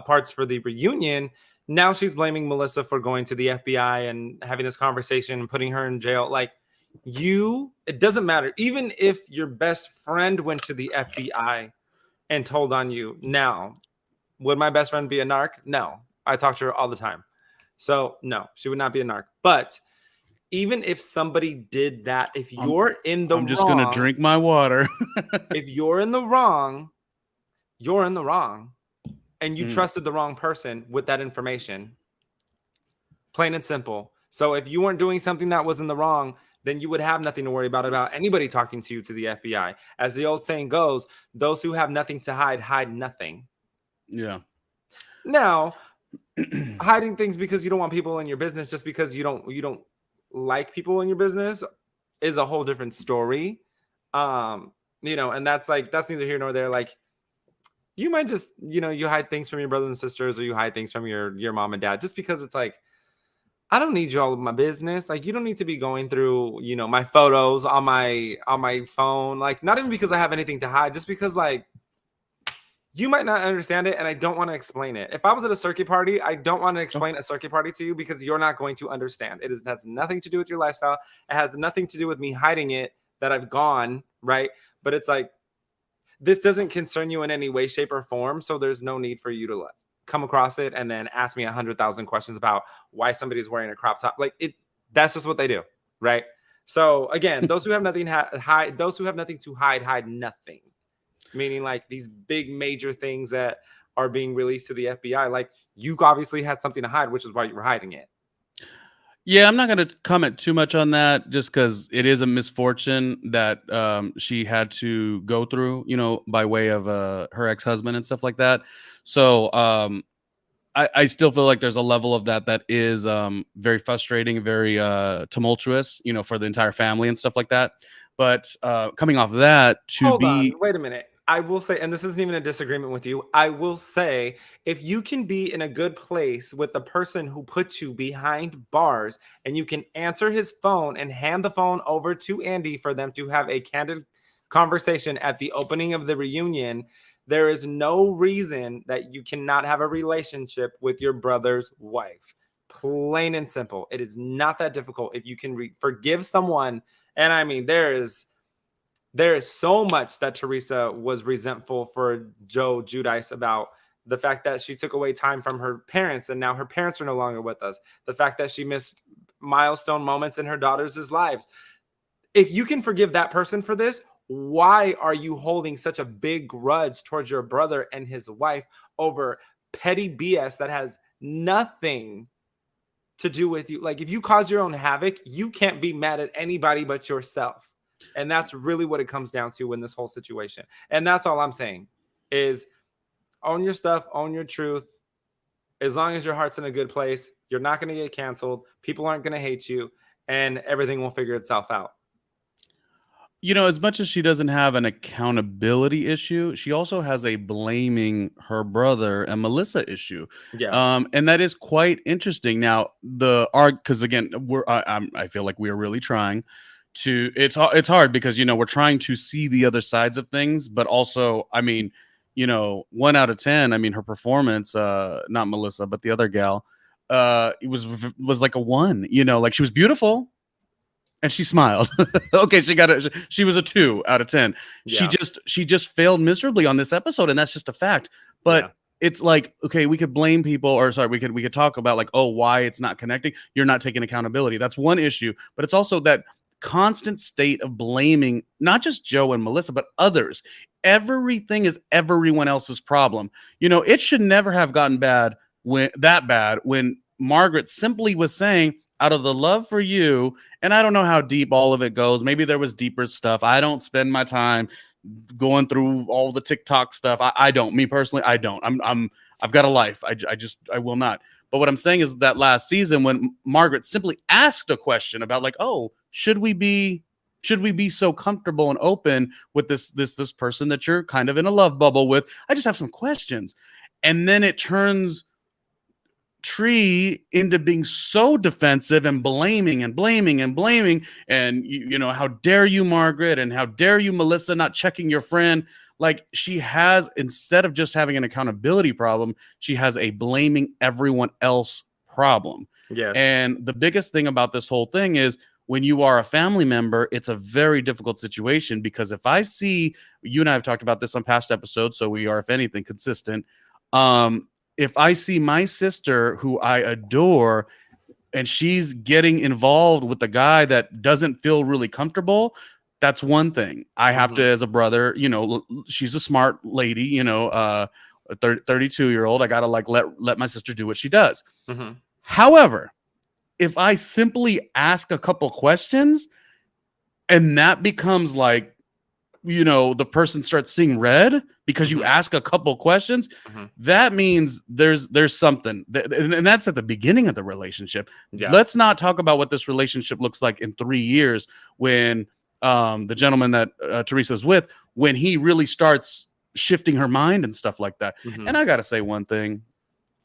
A: parts for the reunion, now she's blaming Melissa for going to the FBI and having this conversation and putting her in jail. Like it doesn't matter. Even if your best friend went to the FBI and told on you, now would my best friend be a narc? No, I talk to her all the time. So no, she would not be a narc. But even if somebody did that, if you're in the
B: I'm just gonna
A: wrong,
B: drink my water.
A: if you're in the wrong, you're in the wrong, and you trusted the wrong person with that information. Plain and simple. So if you weren't doing something that was in the wrong, then you would have nothing to worry about anybody talking to you to the FBI. As the old saying goes, those who have nothing to hide nothing.
B: Yeah.
A: Now, hiding things because you don't want people in your business, just because you don't like people in your business, is a whole different story. And that's neither here nor there. Like, you might just, you hide things from your brothers and sisters, or you hide things from your mom and dad, just because it's like, I don't need you all of my business. Like, you don't need to be going through, my photos on my phone. Like, not even because I have anything to hide, just because, like, you might not understand it, and I don't want to explain it. If I was at a circuit party, I don't want to explain a circuit party to you, because you're not going to understand. It has nothing to do with your lifestyle. It has nothing to do with me hiding it, that I've gone, right? But it's like, this doesn't concern you in any way, shape, or form, so there's no need for you to come across it and then ask me 100,000 questions about why somebody's wearing a crop top. Like, that's just what they do, right? So again, those who have nothing to hide nothing. Meaning, like, these big major things that are being released to the FBI, like, you obviously had something to hide, which is why you were hiding it.
B: Yeah, I'm not going to comment too much on that, just because it is a misfortune that she had to go through, by way of her ex-husband and stuff like that. So I still feel like there's a level of that is very frustrating, very tumultuous, for the entire family and stuff like that. But coming off of that,
A: Hold on, wait a minute. I will say, and this isn't even a disagreement with you, I will say, if you can be in a good place with the person who put you behind bars, and you can answer his phone and hand the phone over to Andy for them to have a candid conversation at the opening of the reunion, there is no reason that you cannot have a relationship with your brother's wife. Plain and simple. It is not that difficult if you can forgive someone. And I mean, there is so much that Teresa was resentful for Joe Giudice about. The fact that she took away time from her parents, and now her parents are no longer with us. The fact that she missed milestone moments in her daughters' lives. If you can forgive that person for this, why are you holding such a big grudge towards your brother and his wife over petty BS that has nothing to do with you? Like, if you cause your own havoc, you can't be mad at anybody but yourself. And that's really what it comes down to in this whole situation. And that's all I'm saying is, own your stuff, own your truth. As long as your heart's in a good place, you're not going to get canceled. People aren't going to hate you, and everything will figure itself out.
B: As much as she doesn't have an accountability issue, she also has a blaming her brother and Melissa issue.
A: Yeah.
B: And that is quite interesting. Now, because again, I feel like we are really trying to. It's hard because we're trying to see the other sides of things, but also, I mean, 1 out of 10. I mean, her performance, not Melissa, but the other gal, it was like a 1. Like, she was beautiful. And she smiled. Okay, she was a 2 out of 10.
A: Yeah.
B: She just failed miserably on this episode, and that's just a fact. But it's like, okay, we could blame people, or sorry, we could talk about, like, oh, why it's not connecting. You're not taking accountability. That's one issue, but it's also that constant state of blaming not just Joe and Melissa, but others. Everything is everyone else's problem. It should never have gotten bad when Margaret simply was saying, out of the love for you, and I don't know how deep all of it goes. Maybe there was deeper stuff. I don't spend my time going through all the TikTok stuff. I don't. Me personally, I don't. I've got a life. I will not. But what I'm saying is that last season when Margaret simply asked a question about like, oh, should we be so comfortable and open with this person that you're kind of in a love bubble with? I just have some questions. And then it turns Tree into being so defensive and blaming and blaming and blaming. And, you know, how dare you, Margaret? And how dare you, Melissa, not checking your friend? Like, she has, instead of just having an accountability problem, she has a blaming everyone else problem.
A: Yes.
B: And the biggest thing about this whole thing is when you are a family member, it's a very difficult situation, because if I see, you and I have talked about this on past episodes, so we are, if anything, consistent. If I see my sister, who I adore, and she's getting involved with a guy that doesn't feel really comfortable, that's one thing. I have to, as a brother, you know, she's a smart lady, you know, a 32-year-old. I got to like let my sister do what she does. However, if I simply ask a couple questions and that becomes like, you know, the person starts seeing red because you ask a couple questions, that means there's something, and that's at the beginning of the relationship. Let's not talk about what this relationship looks like in 3 years when the gentleman that Teresa's with, when he really starts shifting her mind and stuff like that. And I gotta say one thing,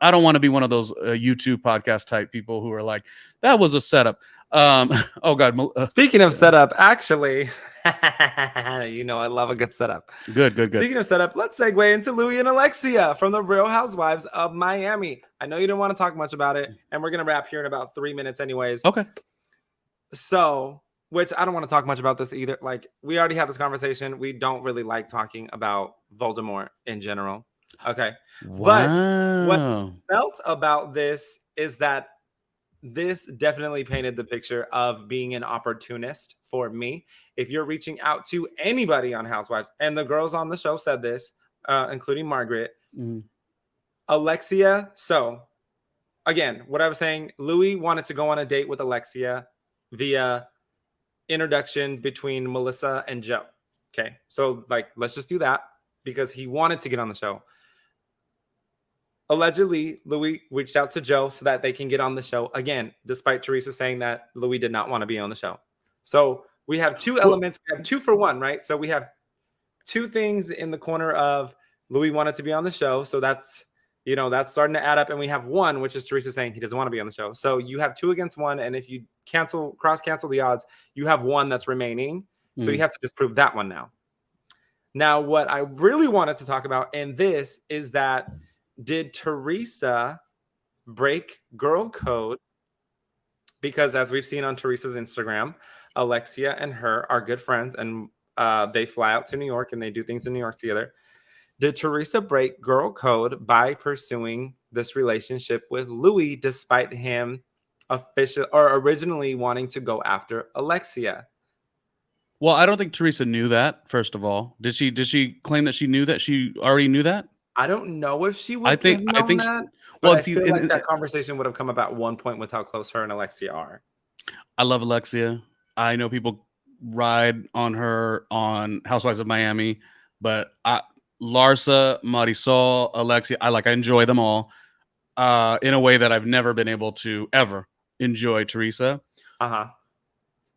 B: I don't want to be one of those YouTube podcast type people who are like, that was a setup. Oh God.
A: Speaking of setup, actually, you know, I love a good setup.
B: Good.
A: Speaking of setup, let's segue into Louis and Alexia from the Real Housewives of Miami. I know you didn't want to talk much about it, and we're going to wrap here in about 3 minutes anyways.
B: Okay.
A: So, which I don't want to talk much about this either. Like, we already had this conversation. We don't really like talking about Voldemort in general. Okay.
B: Wow.
A: But what I felt about this is that this definitely painted the picture of being an opportunist for me. If you're reaching out to anybody on Housewives, and the girls on the show said this, including Margaret, Alexia. So again, what I was saying, Louis wanted to go on a date with Alexia via introduction between Melissa and Joe. Okay. So like, let's just do that because he wanted to get on the show. Allegedly, Louis reached out to Joe so that they can get on the show again, despite Teresa saying that Louis did not want to be on the show. So we have two elements. We have 2 for 1, right? So we have 2 things in the corner of Louis wanted to be on the show. So that's, you know, that's starting to add up. And we have 1, which is Teresa saying he doesn't want to be on the show. So you have 2 against 1. And if you cross cancel the odds, you have 1 that's remaining. So you have to disprove that one now. Now, what I really wanted to talk about in this is that, did Teresa break girl code? Because as we've seen on Teresa's Instagram, Alexia and her are good friends, and they fly out to New York and they do things in New York together. Did Teresa break girl code by pursuing this relationship with Louis, despite him originally wanting to go after Alexia?
B: Well, I don't think Teresa knew that. First of all, did she claim that she knew that? She already knew that?
A: I don't know if she would have known that. But I feel like that conversation would have come up at one point with how close her and Alexia are. I
B: love Alexia. I know people ride on her on Housewives of Miami, but Larsa, Marisol, Alexia, I enjoy them all in a way that I've never been able to ever enjoy Teresa.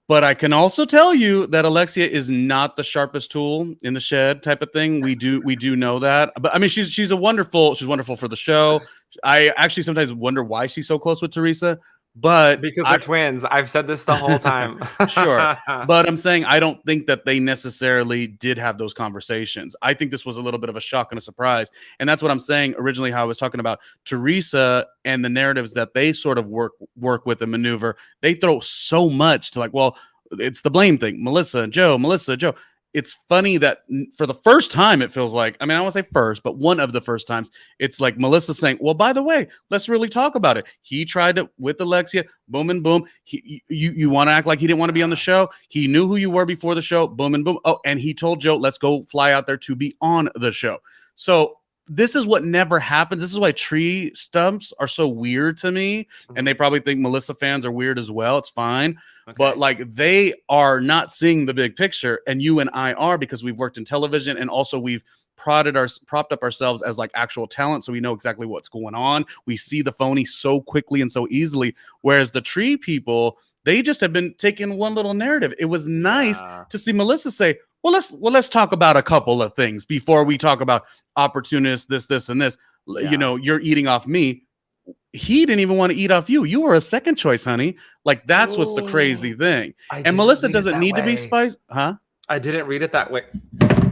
B: But I can also tell you that Alexia is not the sharpest tool in the shed type of thing. We do know that. But I mean, she's wonderful for the show. I actually sometimes wonder why she's so close with Teresa. But
A: because they're twins. I've said this the whole time.
B: Sure. But I'm saying I don't think that they necessarily did have those conversations. I think this was a little bit of a shock and a surprise. And that's what I'm saying originally, how I was talking about Teresa and the narratives that they sort of work with and maneuver. They throw so much to like, well, it's the blame thing. Melissa, Joe. It's funny that for the first time, it feels like, I mean, I don't want to say first, but one of the first times, it's like Melissa saying, well, by the way, let's really talk about it. He tried it with Alexia, boom and boom. You want to act like he didn't want to be on the show. He knew who you were before the show, boom and boom. Oh, and he told Joe, let's go fly out there to be on the show. So this is what never happens. This is why tree stumps are so weird to me. And they probably think Melissa fans are weird as well. It's fine. Okay. But like they are not seeing the big picture. And you and I are, because we've worked in television, and also we've propped up ourselves as like actual talent. So we know exactly what's going on. We see the phony so quickly and so easily. Whereas the tree people, they just have been taking one little narrative. It was nice to see Melissa say, well, let's talk about a couple of things before we talk about opportunists, this, and this. Yeah. You know, you're eating off me. He didn't even want to eat off you. You were a second choice, honey. Like, that's what's the crazy thing. And Melissa doesn't need to be spiced. Huh?
A: I didn't read it that way.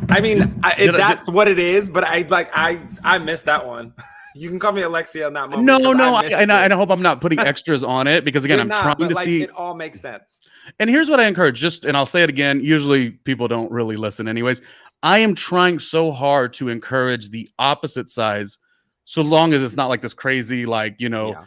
A: I mean, that's what it is, but I missed that one. You can call me Alexia in that moment.
B: No, I hope I'm not putting extras on it, because again, I'm trying to see.
A: It all makes sense.
B: And here's what I encourage, and I'll say it again, usually people don't really listen anyways. I am trying so hard to encourage the opposite sides, so long as it's not like this crazy, like, you know,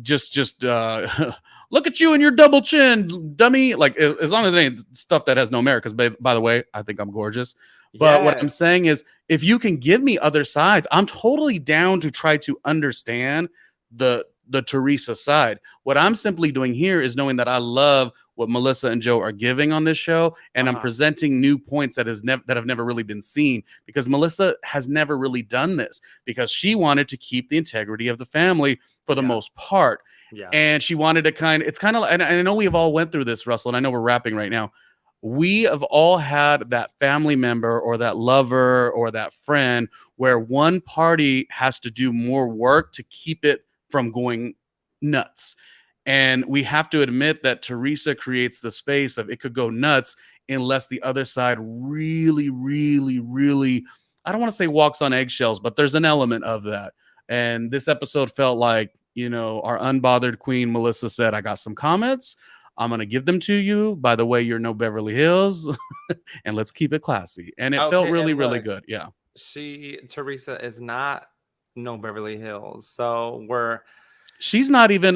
B: just look at you and your double chin, dummy. Like, as long as it ain't stuff that has no merit, because by the way, I think I'm gorgeous. But what I'm saying is, if you can give me other sides, I'm totally down to try to understand the Teresa side. What I'm simply doing here is knowing that I love what Melissa and Joe are giving on this show, and I'm presenting new points that have never really been seen, because Melissa has never really done this, because she wanted to keep the integrity of the family for the most part. Yeah. And she wanted to it's kind of, and I know we have all went through this, Russell, and I know we're wrapping right now. We have all had that family member or that lover or that friend where one party has to do more work to keep it from going nuts. And we have to admit that Teresa creates the space of it could go nuts unless the other side really, really, really, I don't want to say walks on eggshells, but there's an element of that. And this episode felt like, you know, our unbothered queen, Melissa, said, I got some comments. I'm going to give them to you. By the way, you're no Beverly Hills. And let's keep it classy. And it felt really, really good. Yeah.
A: Teresa is not no Beverly Hills. So
B: she's not even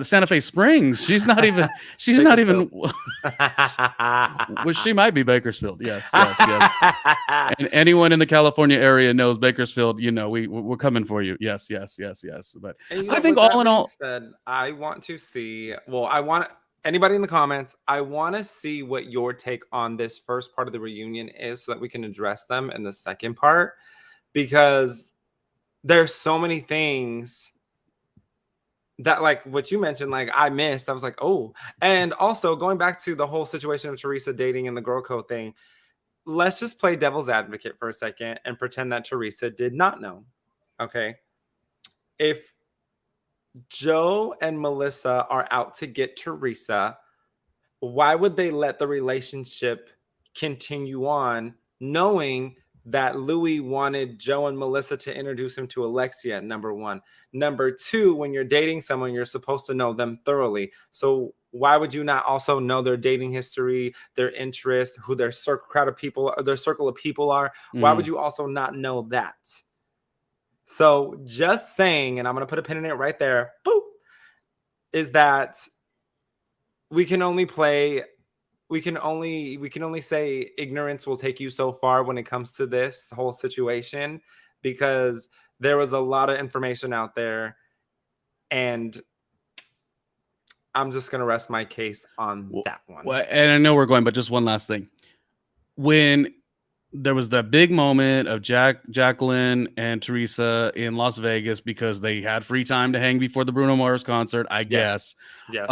B: Santa Fe Springs. She's not even well, she might be Bakersfield. Yes. And anyone in the California area knows Bakersfield, you know, we're coming for you. Yes. But I think all in all,
A: I want to see, anybody in the comments, I want to see what your take on this first part of the reunion is, so that we can address them in the second part, because there's so many things that, like what you mentioned, like I missed. I was like, oh. And also going back to the whole situation of Teresa dating and the girl code thing, let's just play devil's advocate for a second and pretend that Teresa did not know. Okay. If Joe and Melissa are out to get Teresa, why would they let the relationship continue on, knowing that Louis wanted Joe and Melissa to introduce him to Alexia, number one. Number two, when you're dating someone, you're supposed to know them thoroughly. So why would you not also know their dating history, their interests, who their circle of people are? Why would you also not know that? So just saying, and I'm going to put a pin in it right there, boop, is that we can only say ignorance will take you so far when it comes to this whole situation, because there was a lot of information out there, and I'm just going to rest my case on that one.
B: Well, and I know we're going, but just one last thing. When there was that big moment of Jacqueline and Teresa in Las Vegas because they had free time to hang before the Bruno Mars concert, I guess.
A: Yes.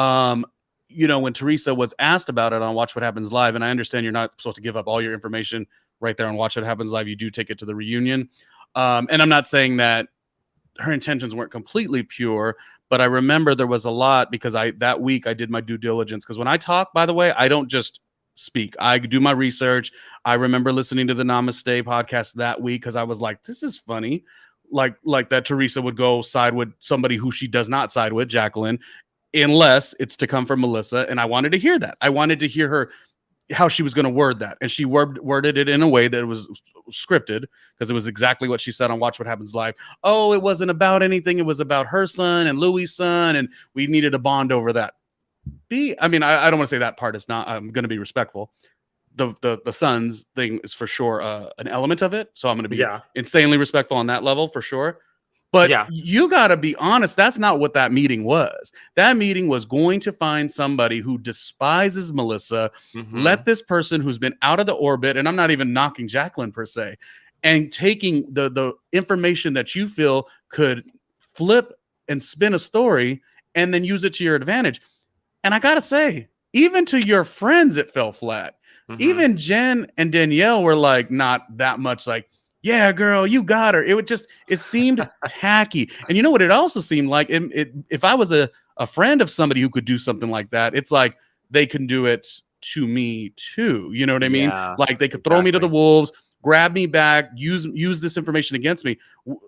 B: You know, when Teresa was asked about it on Watch What Happens Live, and I understand you're not supposed to give up all your information right there on Watch What Happens Live. You do take it to the reunion. And I'm not saying that her intentions weren't completely pure, but I remember there was a lot, because that week I did my due diligence. Because when I talk, by the way, I don't just speak. I do my research. I remember listening to the Namaste podcast that week because I was like, this is funny. Like that Teresa would go side with somebody who she does not side with, Jacqueline, unless it's to come from Melissa. And I wanted to hear that. I wanted to hear her, how she was going to word that. And she worded it in a way that was scripted, because it was exactly what she said on Watch What Happens Live. Oh, it wasn't about anything. It was about her son and Louis' son, and we needed a bond over that. I don't want to say that part is not, I'm going to be respectful. the sons thing is for sure an element of it. So I'm going to be
A: Yeah.
B: insanely respectful on that level for sure. But
A: Yeah.
B: you got to be honest. That's not what that meeting was. That meeting was going to find somebody who despises Melissa, let this person who's been out of the orbit, and I'm not even knocking Jacqueline per se, and taking the information that you feel could flip and spin a story and then use it to your advantage. And I got to say, even to your friends, it fell flat. Even Jen and Danielle were like, not that much like, yeah, girl, you got her. It seemed tacky. And you know what it also seemed like? If I was a friend of somebody who could do something like that, it's like they can do it to me too. You know what I mean? Like they could throw me to the wolves, grab me back, use this information against me.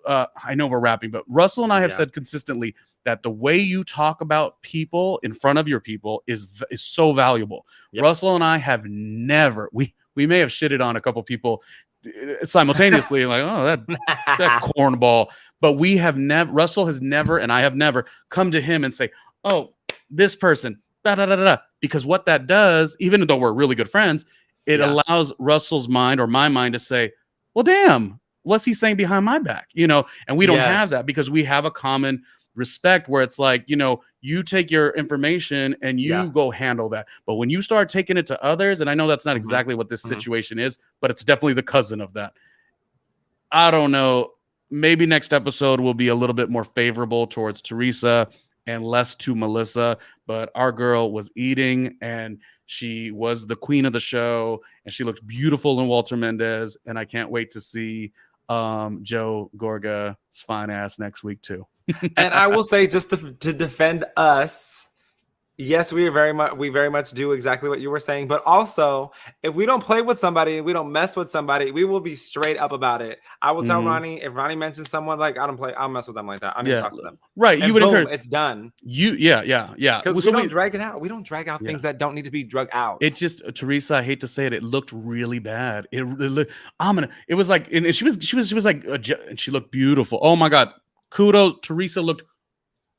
B: I know we're rapping, but Russell and I have said consistently that the way you talk about people in front of your people is so valuable. Russell and I have never, we may have shitted on a couple people simultaneously, like, oh, that cornball. But we have never, Russell has never, and I have never come to him and say, oh, this person, da da da da. Because what that does, even though we're really good friends, it allows Russell's mind or my mind to say, well, damn, what's he saying behind my back? You know, and we don't have that because we have a common respect where it's like, you know, you take your information and you go handle that. But when you start taking it to others, and I know that's not exactly what this situation is, but it's definitely the cousin of that. I don't know. Maybe next episode will be a little bit more favorable towards Teresa and less to Melissa, but our girl was eating and she was the queen of the show and she looked beautiful in Walter Mendez. And I can't wait to see Joe Gorga's fine ass next week too.
A: And I will say, just to defend us, yes, we very much do exactly what you were saying. But also, if we don't play with somebody, we don't mess with somebody, we will be straight up about it. I will tell Ronnie, if Ronnie mentions someone like I'll mess with them like that. I need to talk to them.
B: Right.
A: And
B: you would
A: boom, it's done.
B: Yeah.
A: Because we don't drag it out. We don't drag out things that don't need to be drug out.
B: It just, Teresa, I hate to say it, it looked really bad. It was like, and she was like, and she looked beautiful. Oh my God. Kudos. Teresa looked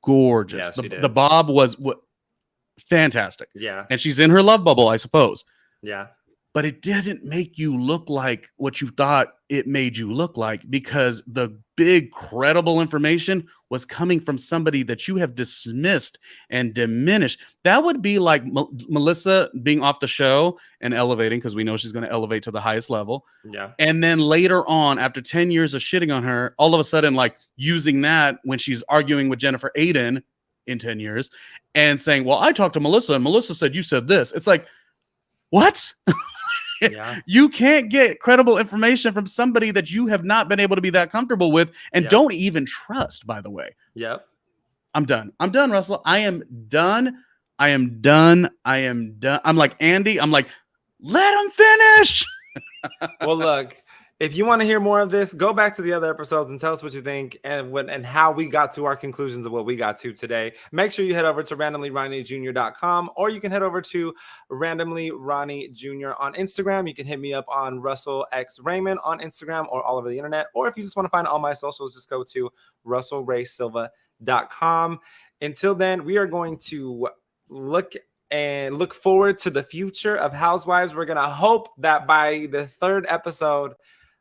B: gorgeous. The bob was fantastic. Yeah. And she's in her love bubble, I suppose. Yeah. But it didn't make you look like what you thought it made you look like, because the big credible information was coming from somebody that you have dismissed and diminished. That would be like Melissa being off the show and elevating, because we know she's going to elevate to the highest level. Yeah. And then later on, after 10 years of shitting on her, all of a sudden, like using that when she's arguing with Jennifer Aiden in 10 years and saying, well, I talked to Melissa and Melissa said you said this. It's like, what? Yeah. You can't get credible information from somebody that you have not been able to be that comfortable with and don't even trust, by the way. Yep. I'm done, Russell. I am done. I'm like Andy. I'm like, let him finish.
A: Well, look, if you want to hear more of this, go back to the other episodes and tell us what you think and how we got to our conclusions of what we got to today. Make sure you head over to RandomlyRJ.com, or you can head over to RandomlyRonnie on Instagram. You can hit me up on Russell X Raymond on Instagram or all over the internet. Or if you just want to find all my socials, just go to RussellRaySilva.com. Until then, we are going to look forward to the future of Housewives. We're going to hope that by the third episode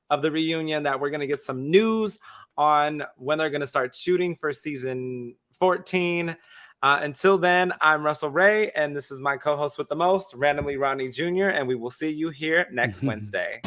A: of the reunion that we're going to get some news on when they're going to start shooting for season 14. Until then, I'm Russell Ray, and this is my co-host with the most, Randomly Ronnie Jr., and we will see you here next Wednesday.